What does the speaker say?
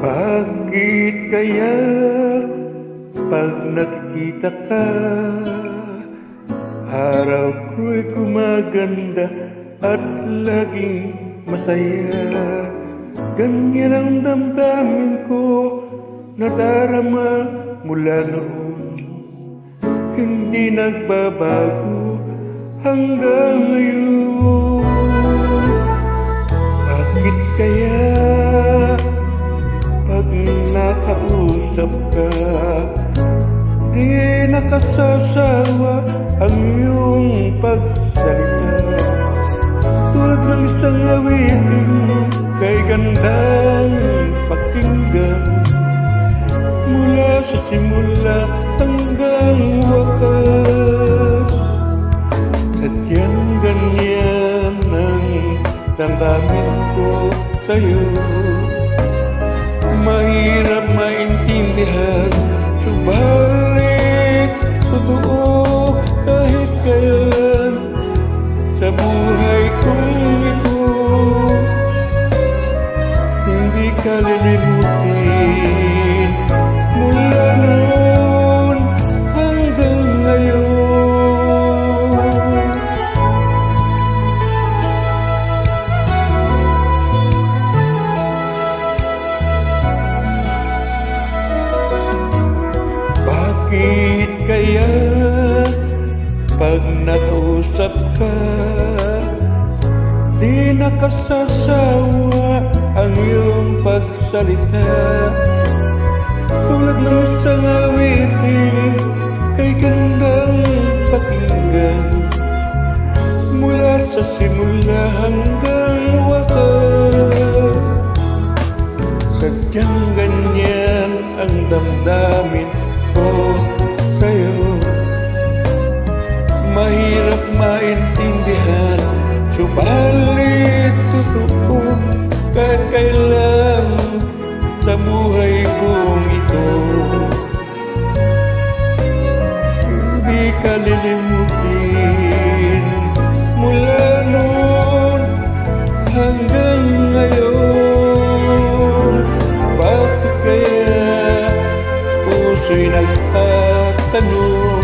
Bakit kaya pag nakita ka, araw ko'y gumaganda at laging masaya? Ganyan ang damdamin ko, nadarama mula noon. Hindi nagbabago hanggang ngayon. Bakit kaya pag nakausap ka, di nakasasawa ang iyong pagsalita? Tulad ng isang awitin, kay gandang pakinggan, mula sa simula hanggang wakas. Sadyang ganyan ang damdamin ko sa'yo. Mahirap maintindihan, subalit totoo kahit kailan sa buhay kong ito. Hindi ka lilimutin mula noon hanggang ngayon. Bakit kaya pag nakausap ka, di nakasasawa ang iyong pagsalita? Tulad ng isang awitin, kay gandang pakinggan, mula sa simula hanggang wakas. Sadyang ganyan ang damdamin ko sa'yo. Mahirap maintindihan, subalit totoo kahit kailan sa buhay kong ito. Hindi ka lilimutin mula noon hanggang ngayon. Bakit kaya puso'y nagtatanong,